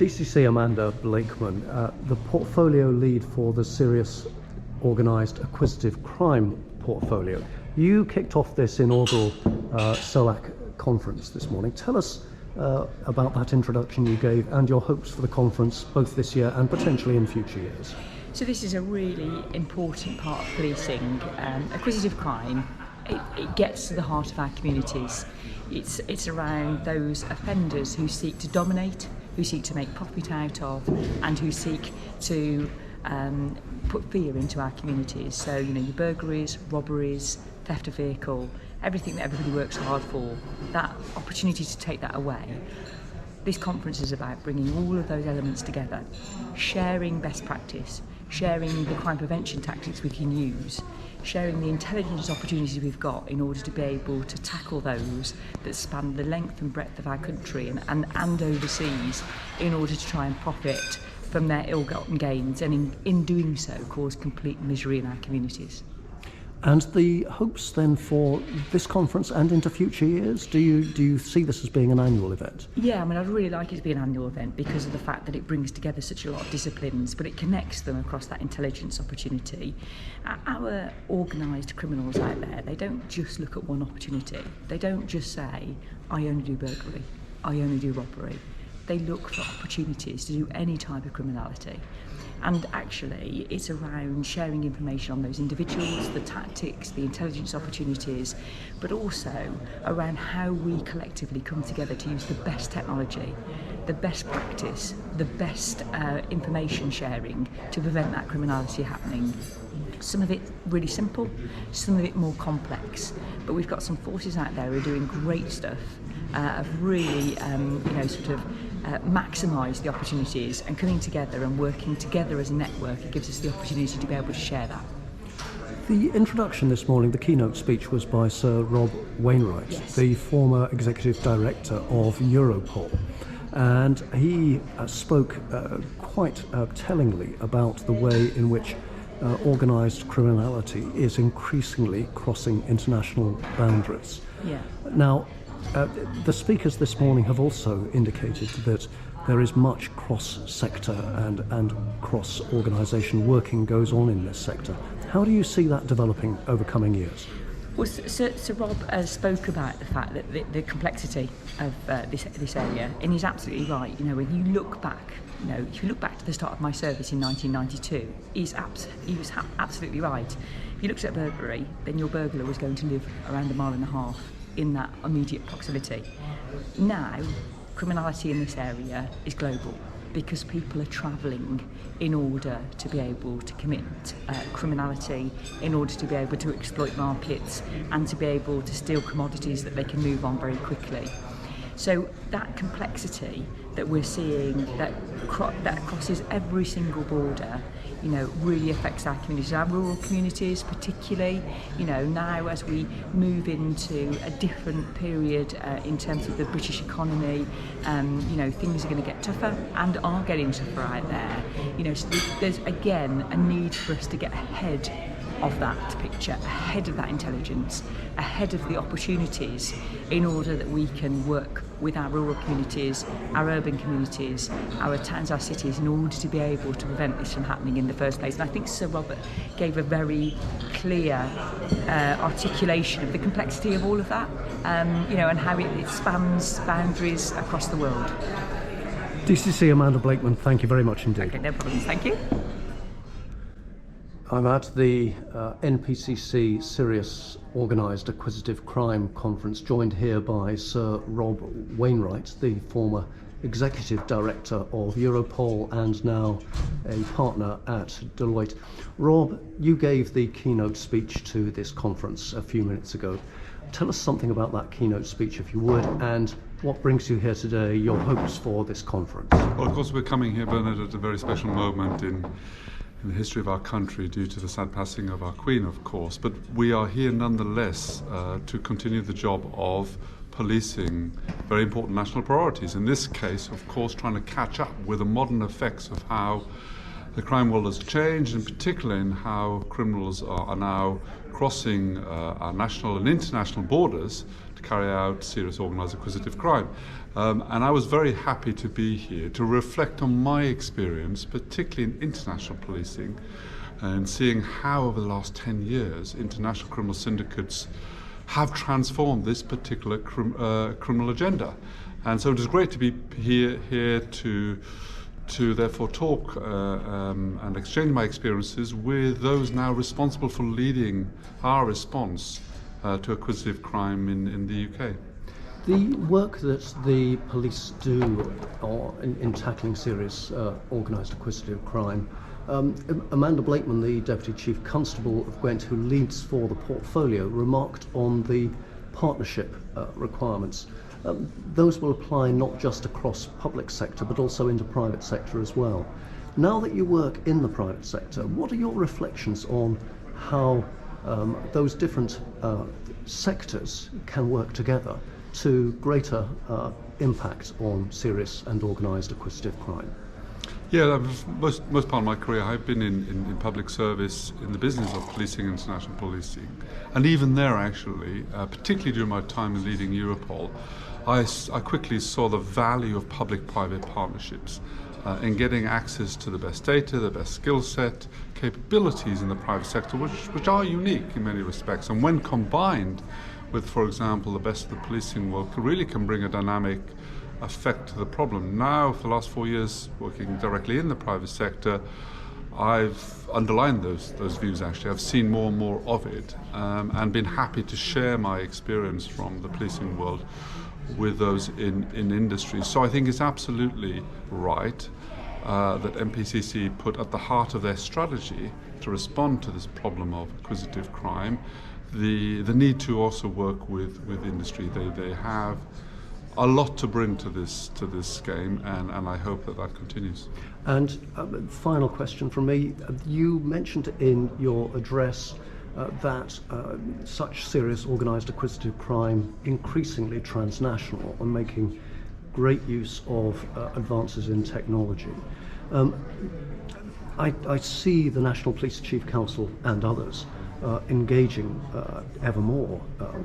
DCC Amanda Blakeman, the portfolio lead for the Serious Organised Acquisitive Crime portfolio. You kicked off this inaugural SOAC conference this morning. Tell us about that introduction you gave and your hopes for the conference both this year and potentially in future years. So this is a really important part of policing. Acquisitive crime, it gets to the heart of our communities. It's around those offenders who seek to dominate, who seek to make profit out of, and who seek to put fear into our communities. So, you know, your burglaries, robberies, theft of vehicle, everything that everybody works hard for, that opportunity to take that away. This conference is about bringing all of those elements together, sharing best practice, sharing the crime prevention tactics we can use, sharing the intelligence opportunities we've got in order to be able to tackle those that span the length and breadth of our country and overseas, in order to try and profit from their ill-gotten gains and in doing so cause complete misery in our communities. And the hopes then for this conference and into future years, do you see this as being an annual event? Yeah, I mean, I'd really like it to be an annual event because of the fact that it brings together such a lot of disciplines, but it connects them across that intelligence opportunity. Our organised criminals out there, they don't just look at one opportunity. They don't just say, I only do burglary, I only do robbery. They look for opportunities to do any type of criminality. And actually, it's around sharing information on those individuals, the tactics, the intelligence opportunities, but also around how we collectively come together to use the best technology, the best practice, the best information sharing to prevent that criminality happening. Some of it really simple, some of it more complex, but we've got some forces out there who are doing great stuff, have really, maximise the opportunities, and coming together and working together as a network, it gives us the opportunity to be able to share that. The introduction this morning, the keynote speech, was by Sir Rob Wainwright, yes, the former Executive Director of Europol. And he spoke quite tellingly about the way in which organised criminality is increasingly crossing international boundaries. Yeah. Now, the speakers this morning have also indicated that there is much cross-sector and cross-organisation working goes on in this sector. How do you see that developing over coming years? Well, Sir Rob spoke about the fact that the complexity of this area, and he's absolutely right. You know, when you look back, if you look back to the start of my service in 1992, he was absolutely right. If you looked at burglary, then your burglar was going to live around 1.5 miles in that immediate proximity. Now, criminality in this area is global because people are travelling in order to be able to commit criminality, in order to be able to exploit markets and to be able to steal commodities that they can move on very quickly. So that complexity that we're seeing that crosses every single border, really affects our communities, our rural communities particularly. Now as we move into a different period in terms of the British economy, things are going to get tougher and are getting tougher out there. So there's again a need for us to get ahead of that picture, ahead of that intelligence, ahead of the opportunities, in order that we can work with our rural communities, our urban communities, our towns, our cities, in order to be able to prevent this from happening in the first place. And I think Sir Robert gave a very clear articulation of the complexity of all of that, and how it spans boundaries across the world. DCC Amanda Blakeman, thank you very much indeed. Okay, no problems, thank you. I'm at the NPCC Serious Organised Acquisitive Crime Conference, joined here by Sir Rob Wainwright, the former Executive Director of Europol and now a partner at Deloitte. Rob, you gave the keynote speech to this conference a few minutes ago. Tell us something about that keynote speech, if you would, and what brings you here today, your hopes for this conference. Well, of course, we're coming here, Bernard, at a very special moment in the history of our country due to the sad passing of our Queen, of course, but we are here nonetheless to continue the job of policing very important national priorities. In this case, of course, trying to catch up with the modern effects of how the crime world has changed, in particular in how criminals are now crossing our national and international borders to carry out serious organised acquisitive crime. And I was very happy to be here to reflect on my experience, particularly in international policing, and seeing how over the last 10 years international criminal syndicates have transformed this particular criminal agenda. And so it is great to be here to therefore talk and exchange my experiences with those now responsible for leading our response to acquisitive crime in the UK. The work that the police do in tackling serious organised acquisitive crime, Amanda Blakeman, the Deputy Chief Constable of Gwent, who leads for the portfolio, remarked on the partnership requirements. Those will apply not just across public sector but also into private sector as well. Now that you work in the private sector, what are your reflections on how those different sectors can work together to greater impact on serious and organised acquisitive crime? Yeah, most part of my career I've been in public service in the business of policing, international policing, and even there actually, particularly during my time leading Europol, I quickly saw the value of public-private partnerships in getting access to the best data, the best skill set, capabilities in the private sector, which are unique in many respects, and when combined with, for example, the best of the policing world, really can bring a dynamic effect to the problem. Now, for the last 4 years, working directly in the private sector, I've underlined those views actually. I've seen more and more of it, and been happy to share my experience from the policing world with those in industry. So I think it's absolutely right that MPCC put at the heart of their strategy to respond to this problem of acquisitive crime the need to also work with industry. They have a lot to bring to this game, and I hope that continues. And final question from me. You mentioned in your address that such serious organised acquisitive crime increasingly transnational and making great use of advances in technology. I see the National Police Chief Council and others engaging ever more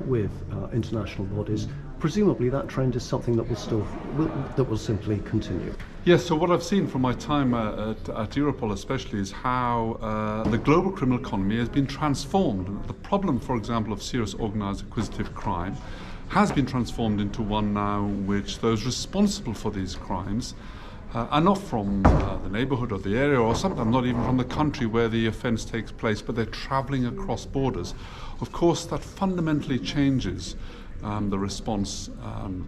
with international bodies. Presumably that trend is something that will simply continue. Yes, so what I've seen from my time at Europol especially is how the global criminal economy has been transformed. The problem, for example, of serious organised acquisitive crime has been transformed into one now which those responsible for these crimes are not from the neighbourhood or the area, or sometimes not even from the country where the offence takes place, but they're travelling across borders. Of course, that fundamentally changes the response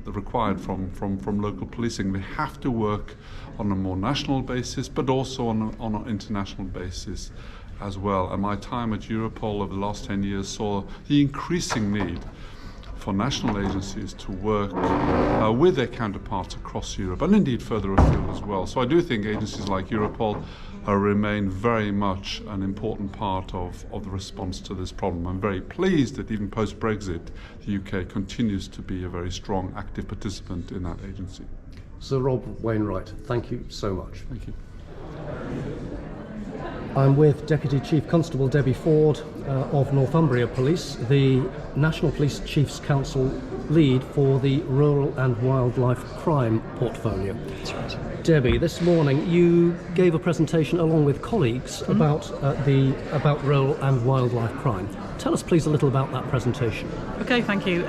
required from local policing. They have to work on a more national basis, but also on an international basis as well. And my time at Europol over the last 10 years saw the increasing need for national agencies to work with their counterparts across Europe, and indeed further afield as well. So I do think agencies like Europol remain very much an important part of the response to this problem. I'm very pleased that even post-Brexit, the UK continues to be a very strong, active participant in that agency. Sir Rob Wainwright, thank you so much. Thank you. I'm with Deputy Chief Constable Debbie Ford of Northumbria Police, the National Police Chiefs Council lead for the Rural and Wildlife Crime portfolio. That's right. Debbie, this morning you gave a presentation along with colleagues about rural and wildlife crime. Tell us please a little about that presentation. Okay, thank you.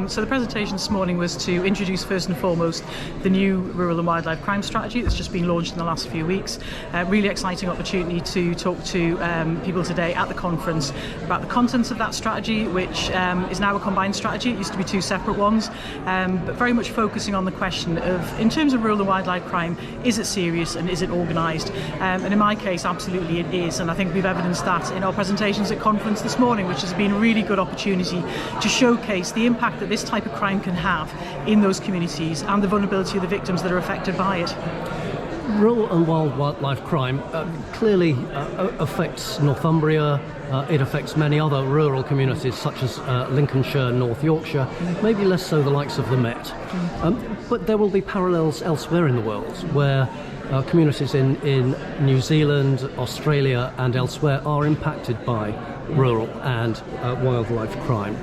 So the presentation this morning was to introduce first and foremost the new Rural and Wildlife Crime Strategy that's just been launched in the last few weeks. Really exciting opportunity to talk to people today at the conference about the contents of that strategy, which is now a combined strategy. It used to be two separate ones, but very much focusing on the question of, in terms of rural and wildlife crime, is it serious and is it organised? And in my case, absolutely it is, and I think we've evidenced that in our presentations at conference this morning, which has been a really good opportunity to showcase the impact that this type of crime can have in those communities and the vulnerability of the victims that are affected by it. Rural and wildlife crime clearly affects Northumbria. It affects many other rural communities such as Lincolnshire, North Yorkshire, maybe less so the likes of the Met. But there will be parallels elsewhere in the world where communities in New Zealand, Australia and elsewhere are impacted by rural and wildlife crime.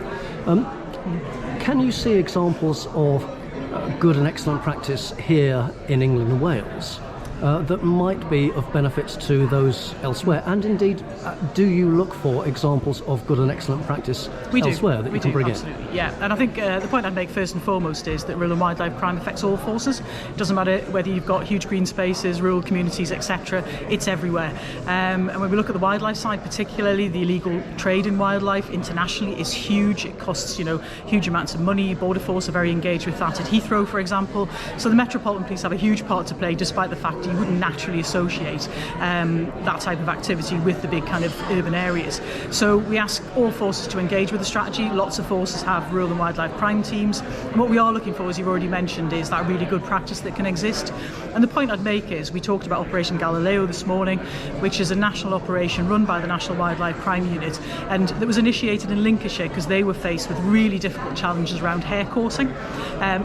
Can you see examples of good and excellent practice here in England and Wales that might be of benefit to those elsewhere? And indeed, do you look for examples of good and excellent practice elsewhere that you can bring in? Yeah, and I think the point I'd make first and foremost is that rural and wildlife crime affects all forces. It doesn't matter whether you've got huge green spaces, rural communities, etc. It's everywhere. And when we look at the wildlife side, particularly the illegal trade in wildlife internationally is huge. It costs, huge amounts of money. Border Force are very engaged with that at Heathrow, for example. So the Metropolitan Police have a huge part to play, despite the fact you wouldn't naturally associate that type of activity with the big kind of urban areas. So we ask all forces to engage with the strategy. Lots of forces have rural and wildlife crime teams. And what we are looking for, as you've already mentioned, is that really good practice that can exist. And the point I'd make is, we talked about Operation Galileo this morning, which is a national operation run by the National Wildlife Crime Unit, and that was initiated in Lincolnshire because they were faced with really difficult challenges around hare coursing.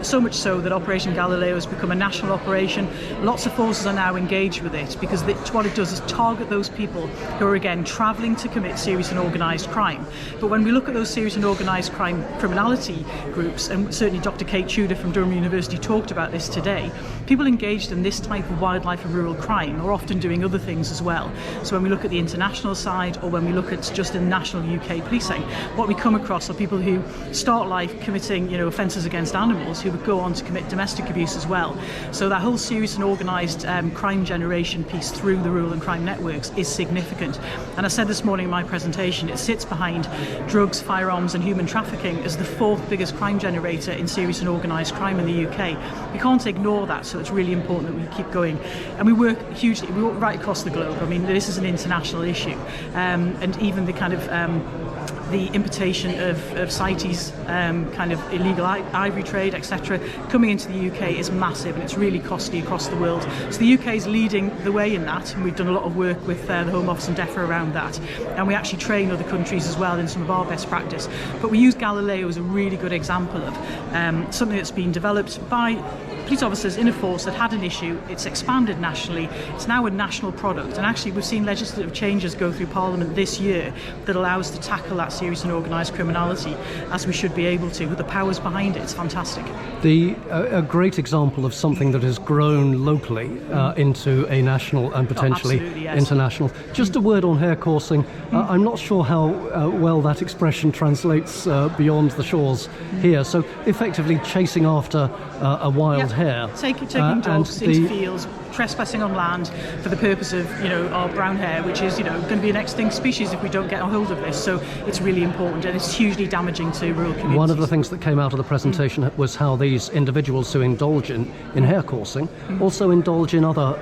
So much so that Operation Galileo has become a national operation. Lots of forces are now engaged with it because what it does is target those people who are, again, travelling to commit serious and organised crime. But when we look at those serious and organised crime criminality groups, and certainly Dr. Kate Tudor from Durham University talked about this today, people engaged in this type of wildlife and rural crime are often doing other things as well. So when we look at the international side, or when we look at just in national UK policing, what we come across are people who start life committing offences against animals, who would go on to commit domestic abuse as well. So that whole serious and organised crime generation piece through the rural and crime networks is significant. And I said this morning in my presentation, it sits behind drugs, firearms and human trafficking as the fourth biggest crime generator in serious and organised crime in the UK. We can't ignore that, so it's really important that we keep going. And we work hugely, we work right across the globe. I mean, this is an international issue. And even the kind of the importation of CITES, kind of illegal ivory trade, etc., coming into the UK is massive, and it's really costly across the world. So the UK is leading the way in that, and we've done a lot of work with the Home Office and DEFRA around that, and we actually train other countries as well in some of our best practice. But we use Galileo as a really good example of something that's been developed by police officers in a force that had an issue. It's expanded nationally. It's now a national product, and actually we've seen legislative changes go through Parliament this year that allow us to tackle that serious and organised criminality, as we should be able to, with the powers behind it. It's fantastic. A great example of something that has grown locally into a national and potentially international. Just a word on hare coursing. I'm not sure how well that expression translates beyond the shores here. So effectively chasing after a wild hare. Taking dogs into fields, trespassing on land for the purpose of, our brown hare, which is, going to be an extinct species if we don't get a hold of this. So it's really important, and it's hugely damaging to rural communities. One of the things that came out of the presentation was how these individuals who indulge in hare coursing also indulge in other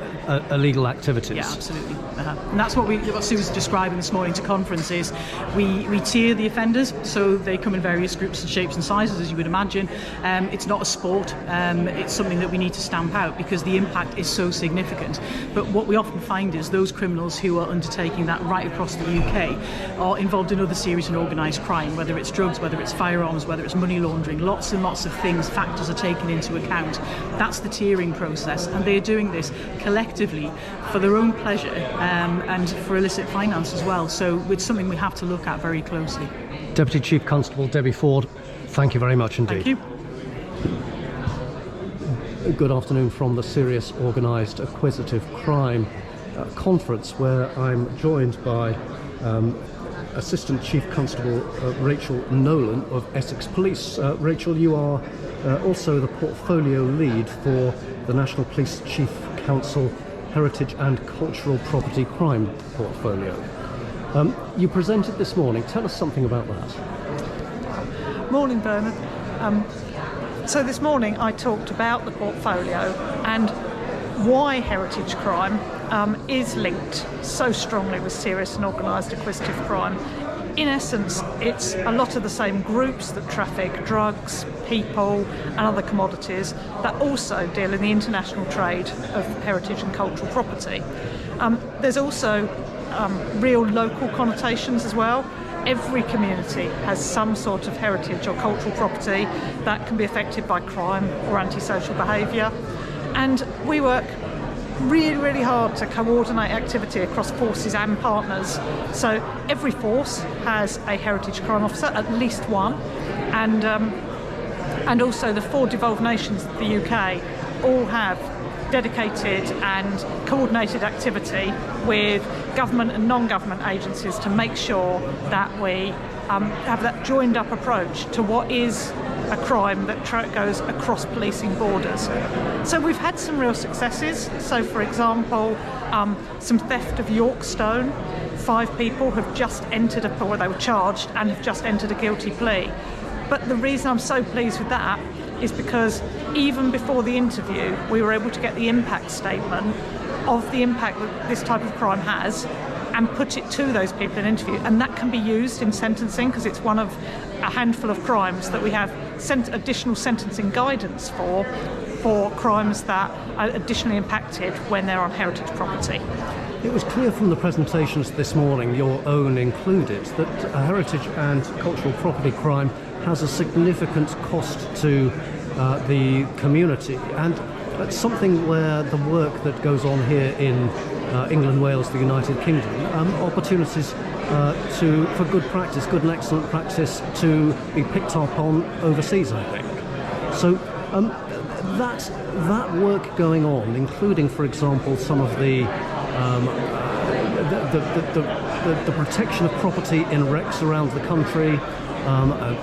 illegal activities. Yeah, absolutely. And that's what Sue was describing this morning to conference is we tier the offenders, so they come in various groups and shapes and sizes, as you would imagine. It's not a sport. It's something that we need to stamp out because the impact is so significant. But what we often find is those criminals who are undertaking that right across the UK are involved in other serious and organised crime, whether it's drugs, whether it's firearms, whether it's money laundering. Lots and lots of factors are taken into account. That's the tiering process, and they're doing this collectively for their own pleasure and for illicit finance as well. So it's something we have to look at very closely. Deputy Chief Constable Debbie Ford, thank you very much indeed. Thank you. Good afternoon from the Serious Organised Acquisitive Crime Conference, where I'm joined by Assistant Chief Constable Rachel Nolan of Essex Police. Rachel, you are also the portfolio lead for the National Police Chief Council Heritage and Cultural Property Crime Portfolio. You presented this morning. Tell us something about that. Morning, Bernard. So this morning I talked about the portfolio and why heritage crime is linked so strongly with serious and organised acquisitive crime. In essence, it's a lot of the same groups that traffic drugs, people and other commodities that also deal in the international trade of heritage and cultural property. There's also real local connotations as well. Every community has some sort of heritage or cultural property that can be affected by crime or antisocial behaviour. And we work really, really hard to coordinate activity across forces and partners. So every force has a heritage crime officer, at least one, and also the 4 devolved nations of the UK all have dedicated and coordinated activity with government and non-government agencies to make sure that we have that joined up approach to what is a crime that goes across policing borders. So we've had some real successes. So for example, some theft of York stone. 5 people have just entered or they were charged and have just entered a guilty plea. But the reason I'm so pleased with that is because even before the interview, we were able to get the impact statement of the impact that this type of crime has and put it to those people in interview. And that can be used in sentencing because it's one of a handful of crimes that we have additional sentencing guidance for crimes that are additionally impacted when they're on heritage property. It was clear from the presentations this morning, your own included, that heritage and cultural property crime has a significant cost to the community, and that's something where the work that goes on here in England, Wales, the United Kingdom, opportunities for good practice, good and excellent practice to be picked up on overseas, I think. So that work going on, including, for example, some of the protection of property in wrecks around the country,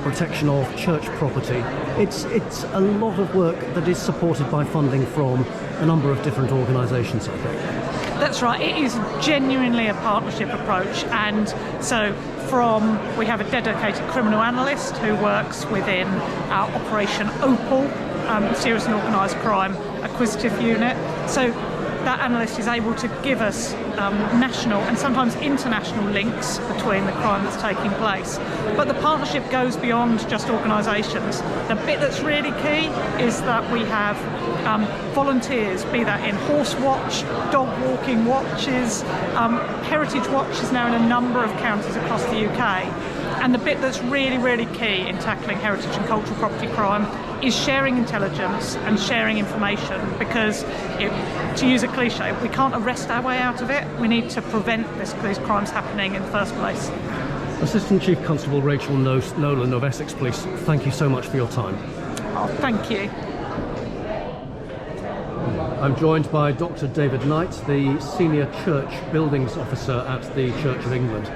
protection of church property. It's a lot of work that is supported by funding from a number of different organisations, I think. That's right, it is genuinely a partnership approach, and so we have a dedicated criminal analyst who works within our Operation Opal, Serious and Organised Crime Acquisitive Unit. So that analyst is able to give us national and sometimes international links between the crime that's taking place. But the partnership goes beyond just organisations. The bit that's really key is that we have volunteers, be that in horse watch, dog walking watches, heritage watch is now in a number of counties across the UK. And the bit that's really, really key in tackling heritage and cultural property crime is sharing intelligence and sharing information, because, to use a cliche, we can't arrest our way out of it. We need to prevent these crimes happening in the first place. Assistant Chief Constable Rachel Nolan of Essex Police, thank you so much for your time. Oh, thank you. I'm joined by Dr. David Knight, the Senior Church Buildings Officer at the Church of England.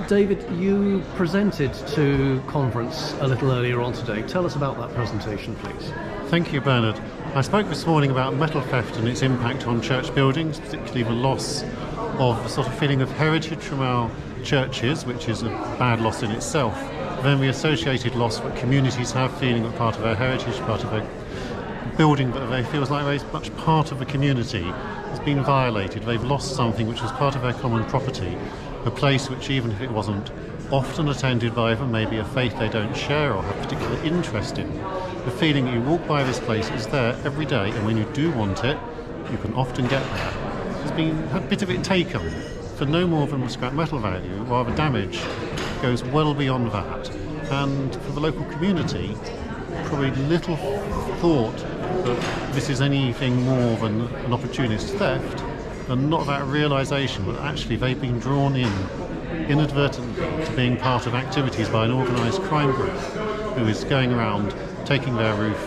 David, you presented to conference a little earlier on today. Tell us about that presentation, please. Thank you, Bernard. I spoke this morning about metal theft and its impact on church buildings, particularly the loss of a sort of feeling of heritage from our churches, which is a bad loss in itself. Then the associated loss that communities have, feeling that part of our heritage, part of our building that they feel like very much part of the community has been violated. They've lost something which was part of their common property, a place which, even if it wasn't often attended by them, maybe a faith they don't share or have particular interest in, the feeling that you walk by this place is there every day, and when you do want it, you can often get there. There's been a bit of it taken for no more than the scrap metal value, while the damage goes well beyond that. And for the local community, probably little thought that this is anything more than an opportunist theft, and not that realisation that actually they've been drawn in inadvertently to being part of activities by an organised crime group who is going around taking their roof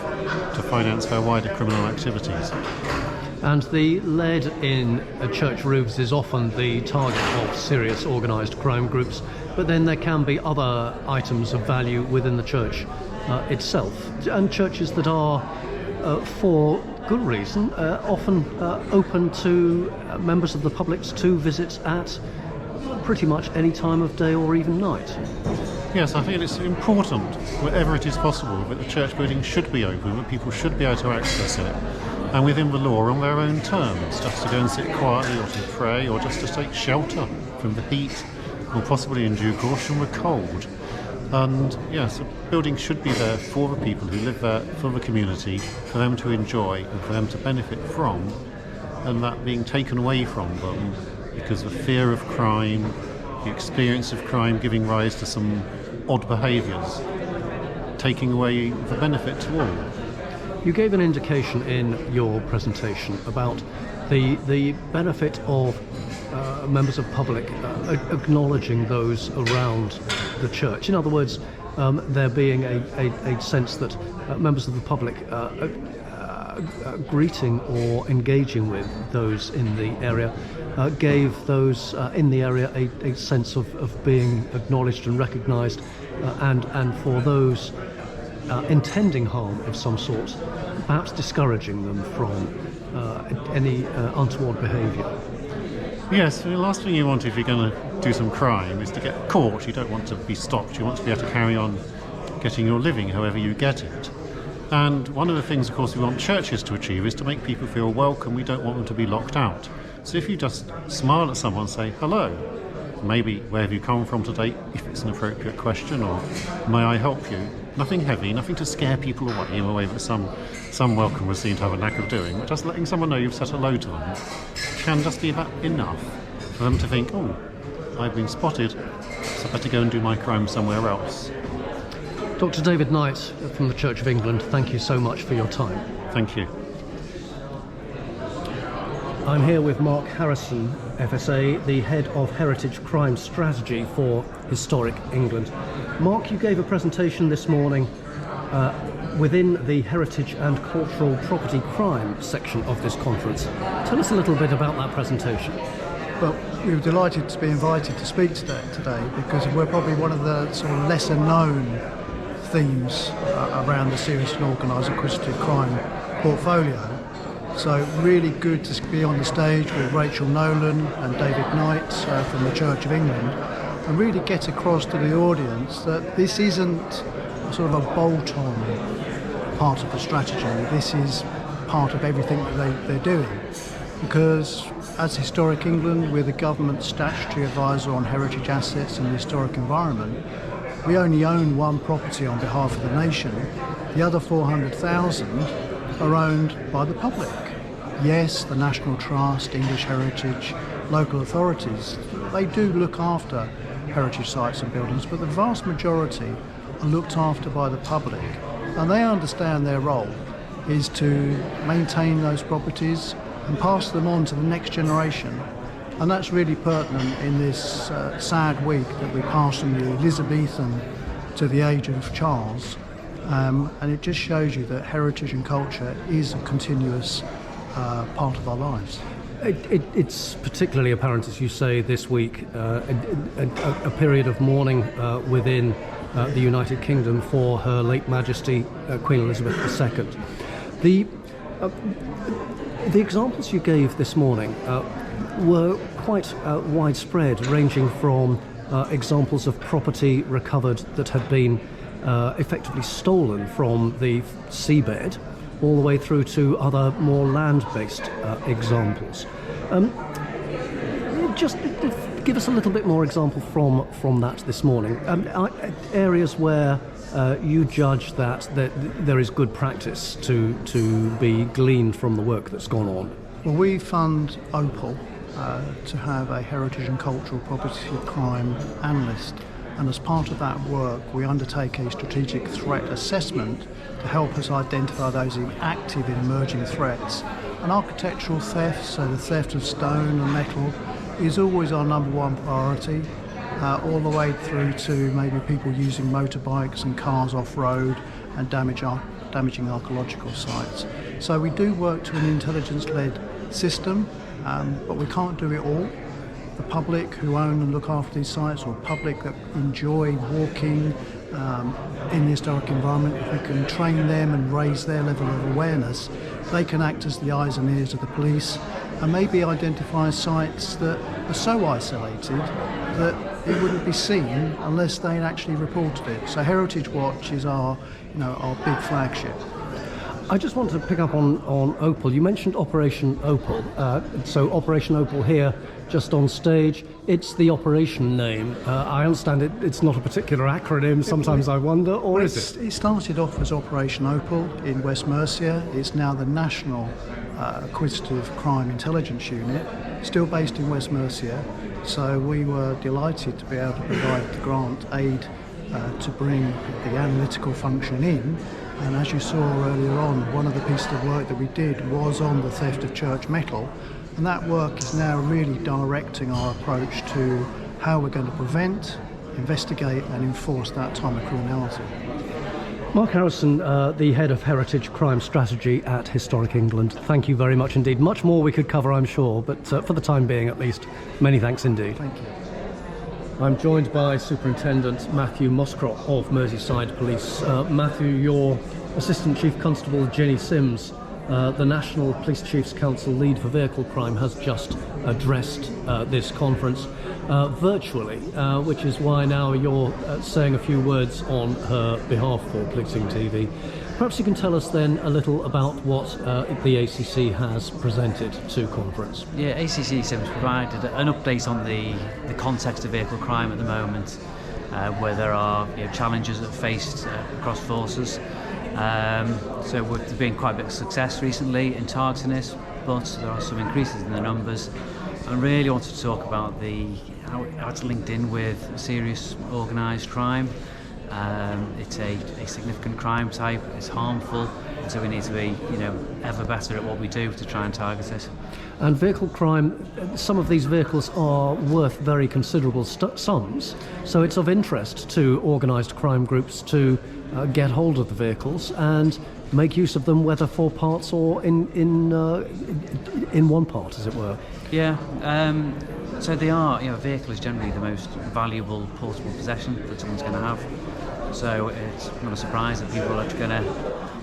to finance their wider criminal activities. And the lead in church roofs is often the target of serious organised crime groups, but then there can be other items of value within the church itself, and churches that are, for good reason, often open to members of the public to visit at pretty much any time of day or even night. Yes, I think it's important, wherever it is possible, that the church building should be open, that people should be able to access it, and within the law on their own terms, just to go and sit quietly or to pray or just to take shelter from the heat or possibly in due course from the cold. And yes, the building should be there for the people who live there, for the community, for them to enjoy and for them to benefit from, and that being taken away from them because of fear of crime, the experience of crime giving rise to some odd behaviours, taking away the benefit to all. You gave an indication in your presentation about the benefit of members of public acknowledging those around the church. In other words, there being a sense that members of the public greeting or engaging with those in the area gave those in the area a sense of being acknowledged and recognised, and for those intending harm of some sort, perhaps discouraging them from any untoward behaviour. Yes, the last thing you want if you're going to do some crime is to get caught. You don't want to be stopped. You want to be able to carry on getting your living however you get it. And one of the things, of course, we want churches to achieve is to make people feel welcome. We don't want them to be locked out. So if you just smile at someone, say hello, maybe where have you come from today, if it's an appropriate question, or may I help you? Nothing heavy, nothing to scare people away in a way that some welcomers seem to have a knack of doing, but just letting someone know you've said hello to them can just be about enough for them to think, oh, I've been spotted, so I better go and do my crime somewhere else. Dr. David Knight from the Church of England, thank you so much for your time. Thank you. I'm here with Mark Harrison, FSA, the head of Heritage Crime Strategy for Historic England. Mark, you gave a presentation this morning within the Heritage and Cultural Property Crime section of this conference. Tell us a little bit about that presentation. Well, we were delighted to be invited to speak today because we're probably one of the sort of lesser known themes around the serious and organised acquisitive crime portfolio. So really good to be on the stage with Rachel Nolan and David Knight from the Church of England, and really get across to the audience that this isn't sort of a bolt-on part of the strategy. This is part of everything that they're doing. Because as Historic England, we're the government statutory advisor on heritage assets and the historic environment. We only own one property on behalf of the nation. The other 400,000 are owned by the public. Yes, the National Trust, English Heritage, local authorities, they do look after heritage sites and buildings, but the vast majority are looked after by the public, and they understand their role is to maintain those properties and pass them on to the next generation. And that's really pertinent in this sad week that we pass from the Elizabethan to the age of Charles. And it just shows you that heritage and culture is a continuous part of our lives. It's particularly apparent, as you say, this week, a period of mourning within the United Kingdom for Her late Majesty Queen Elizabeth II. The examples you gave this morning were quite widespread, ranging from examples of property recovered that had been effectively stolen from the seabed, all the way through to other more land-based examples. Just give us a little bit more example from that this morning. Areas where you judge that there is good practice to be gleaned from the work that's gone on. Well, we fund Opal to have a heritage and cultural property crime analyst, and as part of that work we undertake a strategic threat assessment to help us identify those active and emerging threats. And architectural theft, so the theft of stone and metal, is always our number one priority, all the way through to maybe people using motorbikes and cars off-road and damaging archaeological sites. So we do work to an intelligence-led system, but we can't do it all. The public who own and look after these sites, or public that enjoy walking in the historic environment, if we can train them and raise their level of awareness, they can act as the eyes and ears of the police and maybe identify sites that are so isolated that it wouldn't be seen unless they actually reported it. So Heritage Watch is our big flagship. I just want to pick up on Opal. You mentioned Operation Opal. So Operation Opal here, just on stage. It's the operation name. I understand it's not a particular acronym. Sometimes I wonder, or is it? It started off as Operation Opal in West Mercia. It's now the National Acquisitive Crime Intelligence Unit, still based in West Mercia. So we were delighted to be able to provide the grant aid to bring the analytical function in. And as you saw earlier on, one of the pieces of work that we did was on the theft of church metal, and that work is now really directing our approach to how we're going to prevent, investigate and enforce that time of criminality. Mark Harrison, the head of Heritage Crime Strategy at Historic England, thank you very much indeed. Much more we could cover, I'm sure, but for the time being at least, many thanks indeed. Thank you. I'm joined by Superintendent Matthew Moscrop of Merseyside Police. Matthew, your Assistant Chief Constable Jenny Sims, the National Police Chiefs Council lead for vehicle crime, has just addressed this conference virtually, which is why now you're saying a few words on her behalf for Policing TV. Perhaps you can tell us then a little about what the ACC has presented to conference. Yeah, ACC Sims provided an update on the context of vehicle crime at the moment, where there are challenges that are faced across forces. So there's been quite a bit of success recently in targeting this, but there are some increases in the numbers. I really wanted to talk about how it's linked in with serious organised crime. It's a significant crime type, it's harmful, so we need to be ever better at what we do to try and target it. And vehicle crime, some of these vehicles are worth very considerable sums, so it's of interest to organised crime groups to get hold of the vehicles and make use of them, whether for parts or in one part, as it were. Yeah, so they are, a vehicle is generally the most valuable portable possession that someone's going to have. So it's not a surprise that people are going to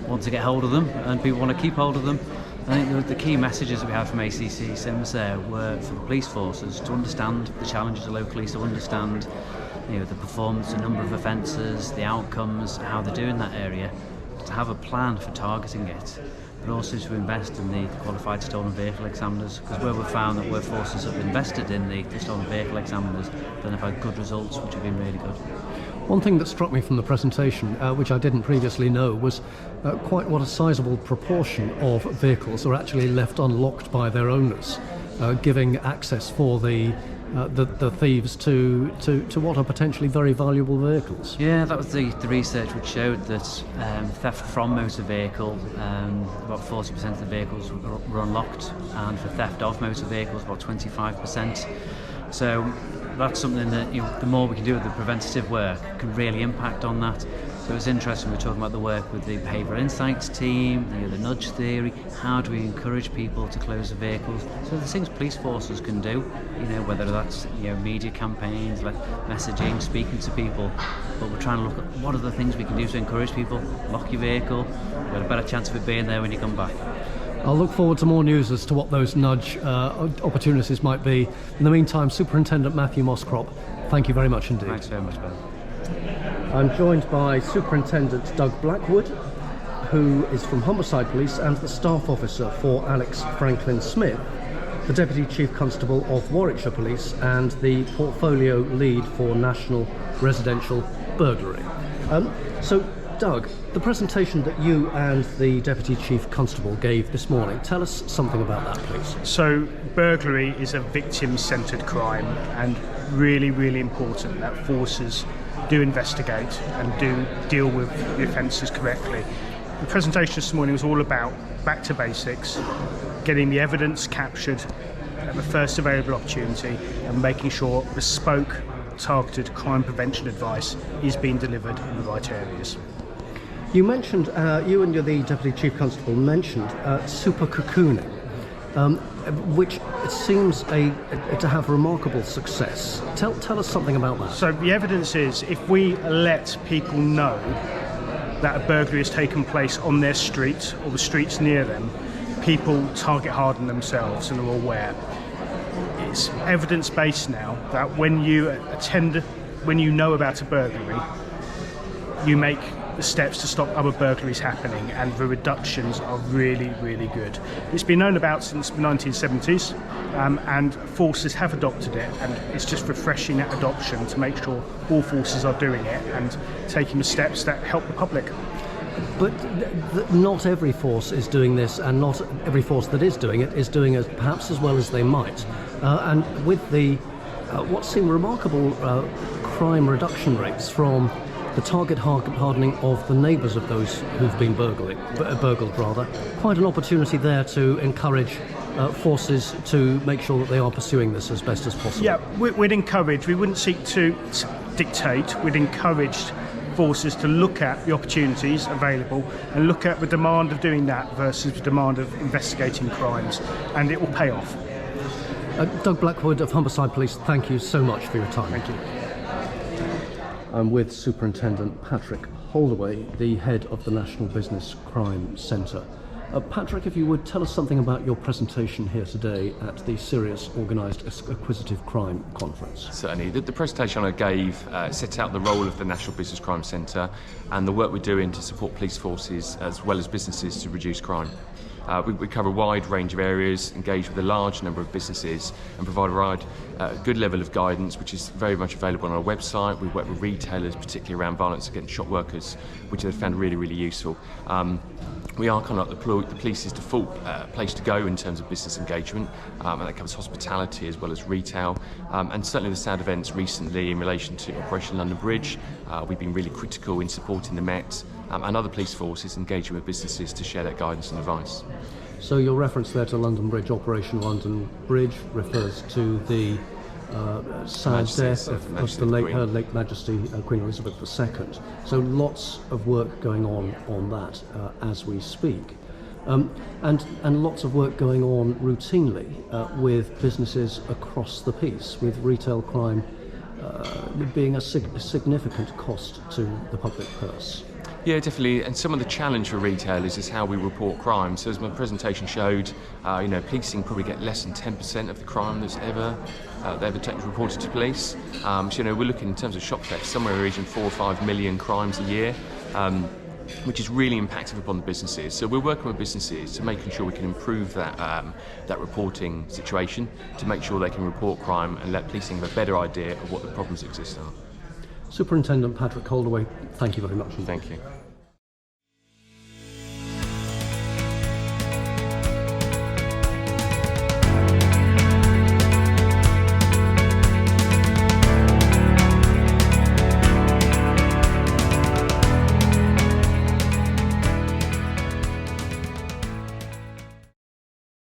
want to get hold of them and people want to keep hold of them. I think the key messages that we had from ACC Sims there were for the police forces to understand the challenges locally, to understand the performance, the number of offences, the outcomes, how they're doing that area, to have a plan for targeting it, but also to invest in the qualified stolen vehicle examiners, because where we've found that where forces have invested in the stolen vehicle examiners, then they've had good results, which have been really good. One thing that struck me from the presentation, which I didn't previously know, was quite what a sizable proportion of vehicles are actually left unlocked by their owners, giving access for the thieves to what are potentially very valuable vehicles. Yeah, that was the research which showed that theft from motor vehicle, about 40% of the vehicles were unlocked, and for theft of motor vehicles, about 25%. So that's something that the more we can do with the preventative work can really impact on that. So it's interesting, we're talking about the work with the behavioural insights team, the nudge theory, how do we encourage people to close the vehicles. So the things police forces can do, whether that's media campaigns, like messaging, speaking to people, but we're trying to look at what are the things we can do to encourage people. Lock your vehicle, you've got a better chance of it being there when you come back. I'll look forward to more news as to what those nudge opportunities might be. In the meantime, Superintendent Matthew Moscrop, thank you very much indeed. Thanks very much, Ben. I'm joined by Superintendent Doug Blackwood, who is from Humberside Police and the staff officer for Alex Franklin Smith, the Deputy Chief Constable of Warwickshire Police and the portfolio lead for National Residential Burglary. So, Doug, the presentation that you and the Deputy Chief Constable gave this morning, tell us something about that, please. So, burglary is a victim-centred crime, and really, really important that forces do investigate and do deal with the offences correctly. The presentation this morning was all about back to basics, getting the evidence captured at the first available opportunity and making sure bespoke, targeted crime prevention advice is being delivered in the right areas. You mentioned, you and the Deputy Chief Constable mentioned super cocooning, which seems to have remarkable success. Tell us something about that. So the evidence is, if we let people know that a burglary has taken place on their street or the streets near them, people target harden themselves and are aware. It's evidence-based now that when you know about a burglary, you make the steps to stop other burglaries happening, and the reductions are really, really good. It's been known about since the 1970s, and forces have adopted it, and it's just refreshing that adoption to make sure all forces are doing it and taking the steps that help the public. But not every force is doing this, and not every force that is doing it is doing it perhaps as well as they might. And with the what seem remarkable crime reduction rates from the target hardening of the neighbours of those who've been burgled. Quite an opportunity there to encourage forces to make sure that they are pursuing this as best as possible. Yeah, we'd encourage, we wouldn't seek to dictate, we'd encourage forces to look at the opportunities available and look at the demand of doing that versus the demand of investigating crimes, and it will pay off. Doug Blackwood of Humberside Police, thank you so much for your time. Thank you. I'm with Superintendent Patrick Holdaway, the head of the National Business Crime Centre. Patrick, if you would tell us something about your presentation here today at the Serious Organised Acquisitive Crime Conference. Certainly. The presentation I gave set out the role of the National Business Crime Centre and the work we're doing to support police forces as well as businesses to reduce crime. We cover a wide range of areas, engage with a large number of businesses and provide a good level of guidance, which is very much available on our website. We work with retailers, particularly around violence against shop workers, which they've found really, really useful. We are kind of like the police's default place to go in terms of business engagement, and that covers hospitality as well as retail. And certainly the sad events recently in relation to Operation London Bridge, we've been really critical in supporting the Met and other police forces engaging with businesses to share that guidance and advice. So your reference there to London Bridge, Operation London Bridge, refers to the sad death of the late Majesty Queen Elizabeth II. So lots of work going on that as we speak. And lots of work going on routinely with businesses across the piece, with retail crime being a significant cost to the public purse. Yeah, definitely. And some of the challenge for retailers is how we report crime. So as my presentation showed, policing probably get less than 10% of the crime that's ever reported to police. So we're looking in terms of shop theft, somewhere in the region 4 or 5 million crimes a year, which is really impactful upon the businesses. So we're working with businesses to making sure we can improve that reporting situation, to make sure they can report crime and let policing have a better idea of what the problems exist are. Superintendent Patrick Holdaway, thank you very much. Thank you.